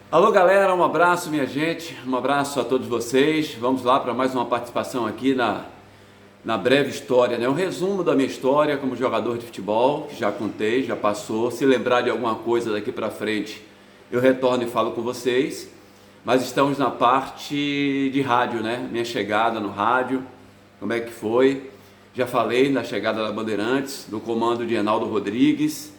Alô galera, um abraço minha gente, um abraço a todos vocês. Vamos lá para mais uma participação aqui na breve história, né? Um resumo da minha história como jogador de futebol, que já contei, já passou. Se lembrar de alguma coisa daqui para frente, eu retorno e falo com vocês. Mas estamos na parte de rádio, né? Minha chegada no rádio, como é que foi? Já falei da chegada da Bandeirantes, do comando de Reinaldo Rodrigues.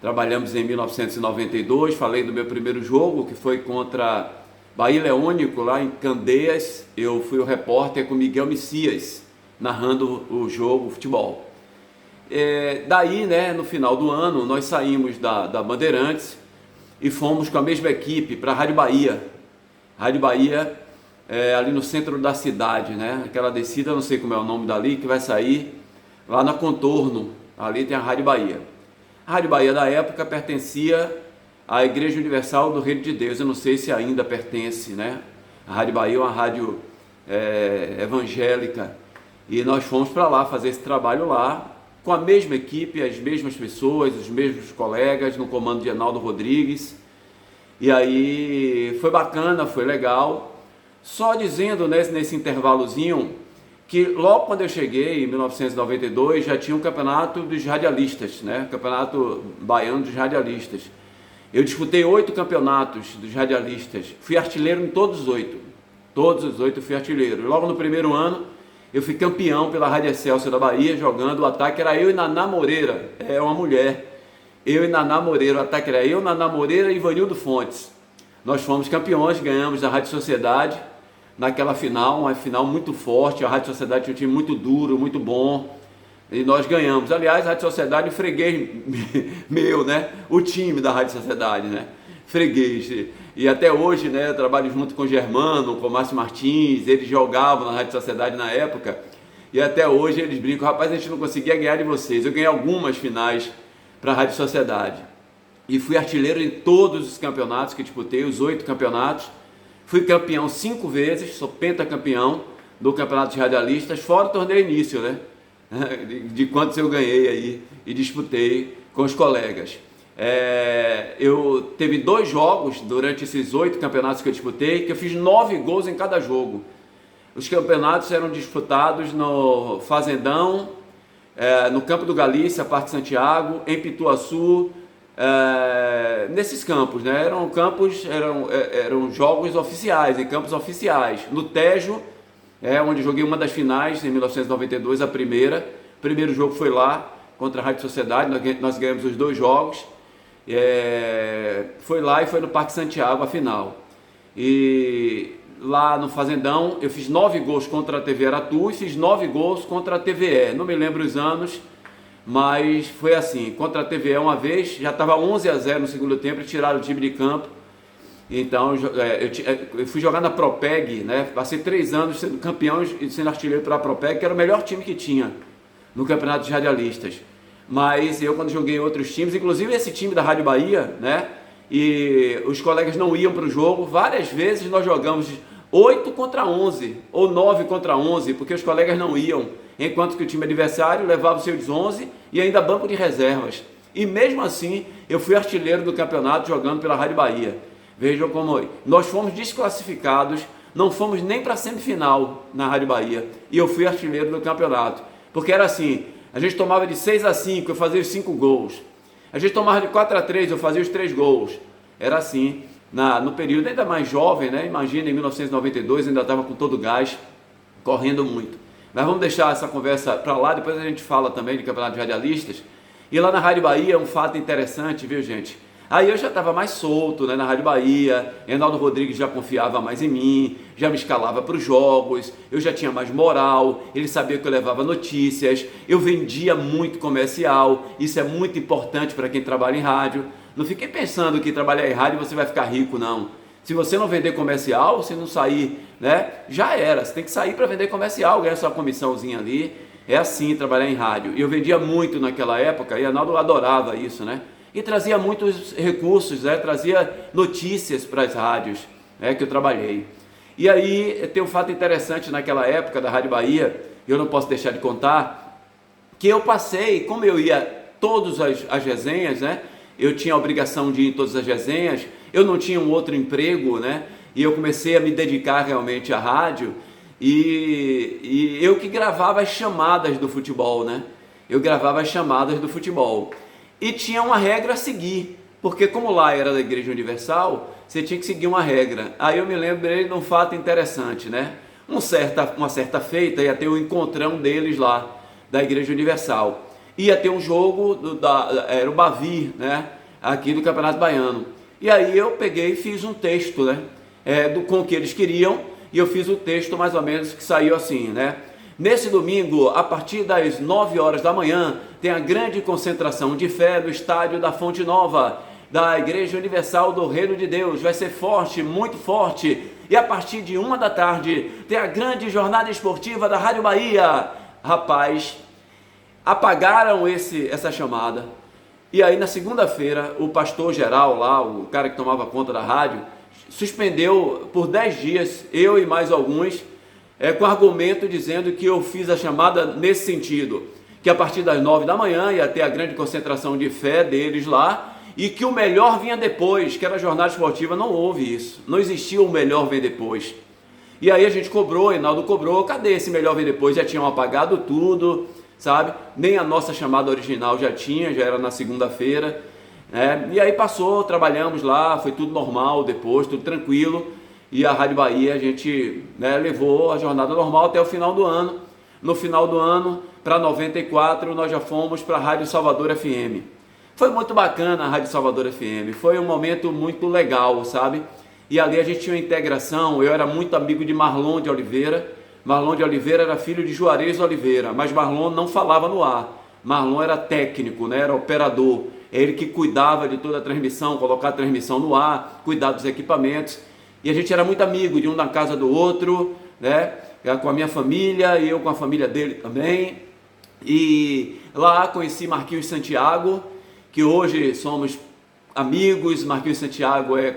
Trabalhamos em 1992, falei do meu primeiro jogo, que foi contra Bahia Leônico, lá em Candeias. Eu fui o repórter com Miguel Messias, narrando o jogo, o futebol. Daí, né, no final do ano, nós saímos da Bandeirantes e fomos com a mesma equipe para a Rádio Bahia. Rádio Bahia, ali no centro da cidade, né? Aquela descida, não sei como é o nome dali, que vai sair lá na Contorno. Ali tem a Rádio Bahia. A Rádio Bahia da época pertencia à Igreja Universal do Reino de Deus. Eu não sei se ainda pertence, né? A Rádio Bahia é uma rádio evangélica. E nós fomos para lá fazer esse trabalho lá, com a mesma equipe, as mesmas pessoas, os mesmos colegas, no comando de Reinaldo Rodrigues. E aí foi bacana, foi legal. Só dizendo nesse intervalozinho que logo quando eu cheguei, em 1992, já tinha um campeonato dos radialistas, né? Campeonato baiano dos radialistas. Eu disputei 8 campeonatos dos radialistas, fui artilheiro em todos os 8. Todos os 8 eu fui artilheiro. Logo no primeiro ano, eu fui campeão pela Rádio Excelsior da Bahia, jogando o ataque, era eu e Naná Moreira, uma mulher. Eu e Naná Moreira, o ataque era eu, Naná Moreira e Ivanildo Fontes. Nós fomos campeões, ganhamos da Rádio Sociedade, naquela final, uma final muito forte. A Rádio Sociedade tinha um time muito duro, muito bom, e nós ganhamos. Aliás, a Rádio Sociedade, freguês meu, né? O time da Rádio Sociedade, né? Freguês. E até hoje, né? Eu trabalho junto com o Germano, com o Márcio Martins, eles jogavam na Rádio Sociedade na época, e até hoje eles brincam: rapaz, a gente não conseguia ganhar de vocês. Eu ganhei algumas finais para a Rádio Sociedade, e fui artilheiro em todos os campeonatos que disputei, os 8 campeonatos. Fui campeão 5 vezes, sou pentacampeão do Campeonato de Radialistas, fora o torneio início, né? De quantos eu ganhei aí e disputei com os colegas. Eu teve 2 jogos durante esses 8 campeonatos que eu disputei, que eu fiz 9 gols em cada jogo. Os campeonatos eram disputados no Fazendão, no Campo do Galícia, Parque Santiago, em Pituaçu, nesses campos, né? Eram campos, eram jogos oficiais, em campos oficiais. No Tejo, onde joguei uma das finais em 1992, o primeiro jogo foi lá contra a Rádio Sociedade, nós ganhamos os 2 jogos. Foi lá e foi no Parque Santiago a final. E lá no Fazendão eu fiz 9 gols contra a TV Aratu e fiz 9 gols contra a TVE, não me lembro os anos, mas foi assim: contra a TVE uma vez, já estava 11-0 no segundo tempo e tiraram o time de campo. Então eu fui jogar na Propeg, né? Passei 3 anos sendo campeão e sendo artilheiro pela Propeg, que era o melhor time que tinha no Campeonato de Radialistas. Mas eu, quando joguei em outros times, inclusive esse time da Rádio Bahia, né? E os colegas não iam para o jogo, várias vezes nós jogamos 8 contra 11 ou 9 contra 11, porque os colegas não iam, enquanto que o time adversário levava os seus 11 e ainda banco de reservas. E mesmo assim, eu fui artilheiro do campeonato jogando pela Rádio Bahia. Vejam como nós fomos desclassificados, não fomos nem para a semifinal na Rádio Bahia, e eu fui artilheiro do campeonato, porque era assim: a gente tomava de 6-5, eu fazia os 5 gols. A gente tomava de 4-3, eu fazia os 3 gols. Era assim, no período ainda mais jovem, né? Imagina, em 1992, ainda estava com todo o gás, correndo muito. Mas vamos deixar essa conversa para lá, depois a gente fala também de Campeonato de Radialistas. E lá na Rádio Bahia, um fato interessante, viu, gente? Aí eu já estava mais solto, né, na Rádio Bahia. Reinaldo Rodrigues já confiava mais em mim, já me escalava para os jogos, eu já tinha mais moral, ele sabia que eu levava notícias, eu vendia muito comercial. Isso é muito importante para quem trabalha em rádio. Não fiquei pensando que trabalhar em rádio você vai ficar rico, não. Se você não vender comercial, se não sair, né, já era. Você tem que sair para vender comercial, ganhar sua comissãozinha ali. É assim trabalhar em rádio. E eu vendia muito naquela época, e Reinaldo adorava isso, né? E trazia muitos recursos, né? Trazia notícias para as rádios, né, que eu trabalhei. E aí tem um fato interessante naquela época da Rádio Bahia, eu não posso deixar de contar, que eu passei, como eu ia todas as resenhas, né? Eu tinha a obrigação de ir em todas as resenhas, eu não tinha um outro emprego, né? E eu comecei a me dedicar realmente à rádio, e eu que gravava as chamadas do futebol, né? Eu gravava as chamadas do futebol. E tinha uma regra a seguir, porque como lá era da Igreja Universal, você tinha que seguir uma regra. Aí eu me lembrei de um fato interessante, né? Uma certa feita ia ter um encontrão deles lá, da Igreja Universal. Ia ter um jogo, era o Bavi, né? Aqui do Campeonato Baiano. E aí eu peguei e fiz um texto, né? Com o que eles queriam, e eu fiz o texto mais ou menos que saiu assim, né? Nesse domingo, a partir das 9 horas da manhã, tem a grande concentração de fé no estádio da Fonte Nova, da Igreja Universal do Reino de Deus. Vai ser forte, muito forte. E a partir de 1 da tarde, tem a grande jornada esportiva da Rádio Bahia. Rapaz, apagaram essa chamada. E aí na segunda-feira, o pastor geral lá, o cara que tomava conta da rádio, suspendeu por 10 dias, eu e mais alguns, com argumento dizendo que eu fiz a chamada nesse sentido, que a partir das 9 da manhã ia ter a grande concentração de fé deles lá, e que o melhor vinha depois, que era a jornada esportiva. Não houve isso, não existia o melhor vem depois. E aí a gente cobrou, Reinaldo cobrou, cadê esse melhor vem depois? Já tinham apagado tudo, sabe? Nem a nossa chamada original já era na segunda-feira, né? E aí passou, trabalhamos lá, foi tudo normal depois, tudo tranquilo. E a Rádio Bahia, a gente, né, levou a jornada normal até o final do ano. No final do ano, para 94, nós já fomos para a Rádio Salvador FM. Foi muito bacana a Rádio Salvador FM, foi um momento muito legal, sabe? E ali a gente tinha uma integração. Eu era muito amigo de Marlon de Oliveira. Marlon de Oliveira era filho de Juarez Oliveira, mas Marlon não falava no ar. Marlon era técnico, né? Era operador. É ele que cuidava de toda a transmissão, colocar a transmissão no ar, cuidar dos equipamentos. E a gente era muito amigo, de um na casa do outro, né? Com a minha família e eu com a família dele também. E lá conheci Marquinhos Santiago, que hoje somos amigos. Marquinhos Santiago é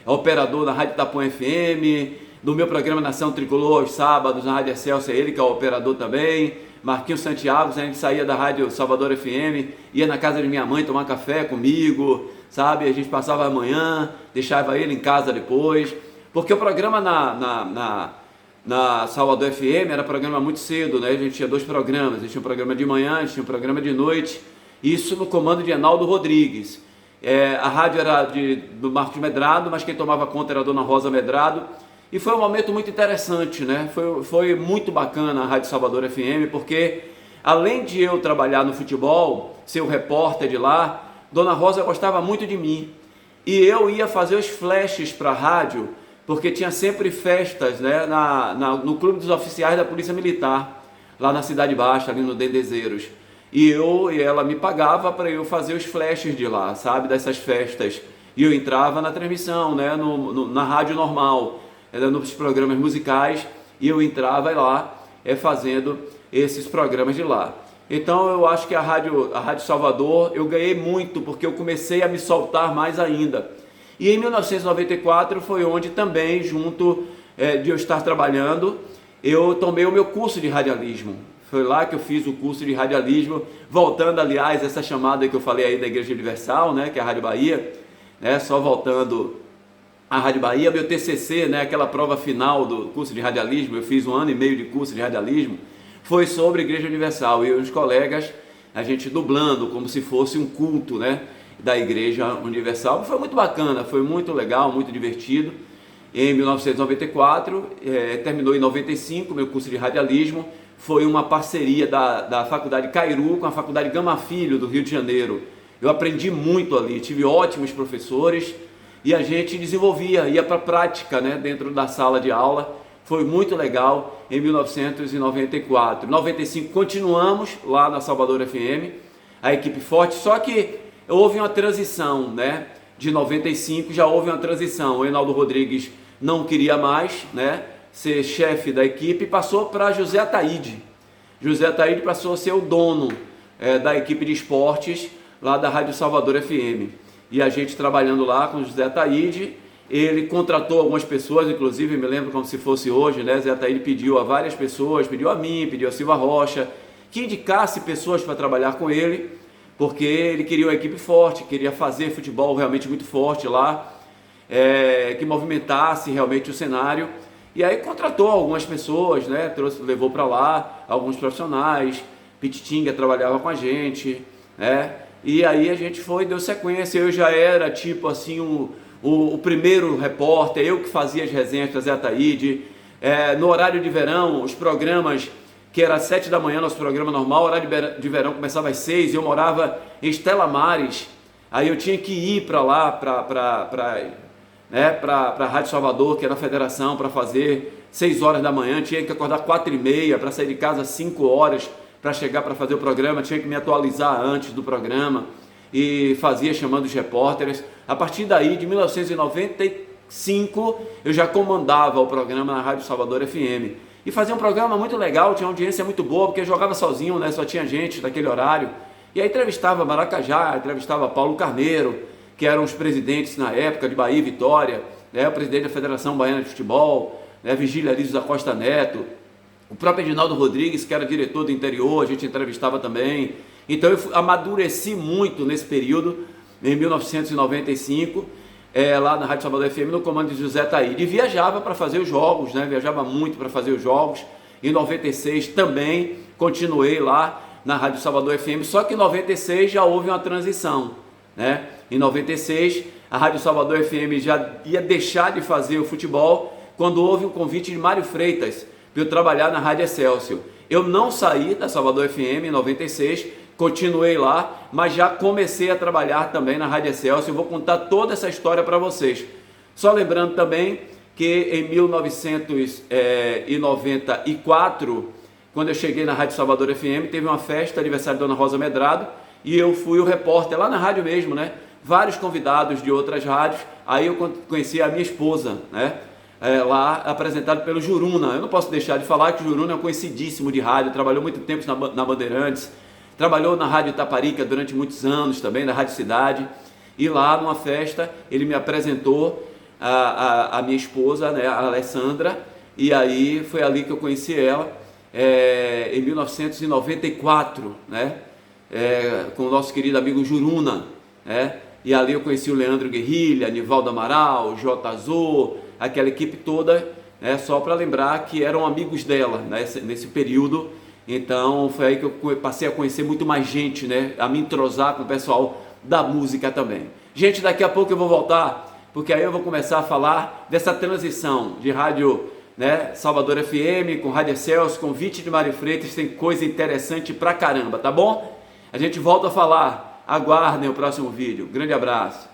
operador na Rádio Itapuã FM, do meu programa Nação Tricolor aos sábados na Rádio Excelsior, ele que é o operador também. Marquinhos Santiago, a gente saía da Rádio Salvador FM, ia na casa de minha mãe tomar café comigo, sabe? A gente passava a manhã, deixava ele em casa depois, porque o programa na Salvador FM era programa muito cedo, né? A gente tinha 2 programas, a gente tinha um programa de manhã, a gente tinha um programa de noite, isso no comando de Enaldo Rodrigues. A rádio era do Marcos Medrado, mas quem tomava conta era a dona Rosa Medrado. E foi um momento muito interessante, né? Foi muito bacana a Rádio Salvador FM, porque além de eu trabalhar no futebol, ser o repórter de lá, dona Rosa gostava muito de mim. E eu ia fazer os flashes para a rádio, porque tinha sempre festas, né? No Clube dos Oficiais da Polícia Militar, lá na Cidade Baixa, ali no Dendezeiros. E ela me pagava para eu fazer os flashes de lá, sabe? Dessas festas. E eu entrava na transmissão, né? Na rádio normal, nos programas musicais, e eu entrava lá fazendo esses programas de lá. Então eu acho que a Rádio Salvador eu ganhei muito, porque eu comecei a me soltar mais ainda. E em 1994 foi onde também, junto de eu estar trabalhando, eu tomei o meu curso de radialismo. Foi lá que eu fiz o curso de radialismo, voltando, aliás, essa chamada que eu falei aí da Igreja Universal, né, que é a Rádio Bahia, né, só voltando a Rádio Bahia, meu TCC, né, aquela prova final do curso de radialismo, eu fiz 1 ano e meio de curso de radialismo, foi sobre a Igreja Universal, e eu e os colegas, a gente dublando como se fosse um culto, né, da Igreja Universal. Foi muito bacana, foi muito legal, muito divertido. Em 1994, terminou em 95 meu curso de radialismo. Foi uma parceria da Faculdade Cairu com a Faculdade Gama Filho do Rio de Janeiro. Eu aprendi muito ali, tive ótimos professores e a gente desenvolvia, ia para a prática, né, dentro da sala de aula. Foi muito legal em 1994. Em 95 continuamos lá na Salvador FM, a equipe forte, só que houve uma transição, né? De 95 já houve uma transição. O Enaldo Rodrigues não queria mais, né, ser chefe da equipe, passou para José Ataíde. José Ataíde passou a ser o dono da equipe de esportes lá da Rádio Salvador FM. E a gente trabalhando lá com o José Ataíde, ele contratou algumas pessoas, inclusive me lembro como se fosse hoje, né? José Ataíde pediu a várias pessoas, pediu a mim, pediu a Silva Rocha, que indicasse pessoas para trabalhar com ele, porque ele queria uma equipe forte, queria fazer futebol realmente muito forte lá, que movimentasse realmente o cenário. E aí contratou algumas pessoas, né? Levou para lá alguns profissionais. Pititinga trabalhava com a gente, né? E aí a gente deu sequência. Eu já era tipo assim o primeiro repórter, eu que fazia as resenhas da Zé Ataíde. No horário de verão, os programas, que era às 7 da manhã, nosso programa normal, o horário de verão começava às 6, e eu morava em Estela Mares. Aí eu tinha que ir para lá, para a Rádio Salvador, que era a federação, para fazer 6 horas da manhã, tinha que acordar 4h30 para sair de casa às 5 horas para chegar para fazer o programa, tinha que me atualizar antes do programa e fazia chamando os repórteres. A partir daí, de 1995, eu já comandava o programa na Rádio Salvador FM e fazia um programa muito legal, tinha uma audiência muito boa, porque eu jogava sozinho, né? Só tinha gente daquele horário, e aí entrevistava Maracajá, entrevistava Paulo Carneiro, que eram os presidentes na época de Bahia e Vitória, né? O presidente da Federação Baiana de Futebol, né? Vigílio Alísio da Costa Neto, o próprio Edinaldo Rodrigues, que era diretor do interior, a gente entrevistava também. Então eu amadureci muito nesse período, em 1995, lá na Rádio Salvador FM, no comando de José Ataíde. E viajava para fazer os jogos, né? Viajava muito para fazer os jogos. Em 96 também continuei lá na Rádio Salvador FM, só que em 96 já houve uma transição, né? Em 96 a Rádio Salvador FM já ia deixar de fazer o futebol quando houve o convite de Mário Freitas para eu trabalhar na Rádio Excelsior. Eu não saí da Salvador FM em 96, continuei lá, mas já comecei a trabalhar também na Rádio Excelsior. Eu vou contar toda essa história para vocês. Só lembrando também que em 1994, quando eu cheguei na Rádio Salvador FM, teve uma festa, aniversário da Dona Rosa Medrado, e eu fui o repórter lá na rádio mesmo, né? Vários convidados de outras rádios. Aí eu conheci a minha esposa, né? Lá apresentado pelo Juruna. Eu não posso deixar de falar que o Juruna é um conhecidíssimo de rádio, trabalhou muito tempo na Bandeirantes, trabalhou na Rádio Itaparica durante muitos anos também, na Rádio Cidade, e lá numa festa ele me apresentou a minha esposa, né, a Alessandra, e aí foi ali que eu conheci ela, em 1994, né, com o nosso querido amigo Juruna, né, e ali eu conheci o Leandro Guerrilha, Nivaldo Amaral, J. Azul, aquela equipe toda, né, só para lembrar que eram amigos dela, né, nesse período. Então foi aí que eu passei a conhecer muito mais gente, né, a me entrosar com o pessoal da música também. Gente, daqui a pouco eu vou voltar, porque aí eu vou começar a falar dessa transição de rádio, né, Salvador FM com Rádio Excelsior, convite de Mário Freitas, tem coisa interessante pra caramba, tá bom? A gente volta a falar, aguardem o próximo vídeo. Grande abraço.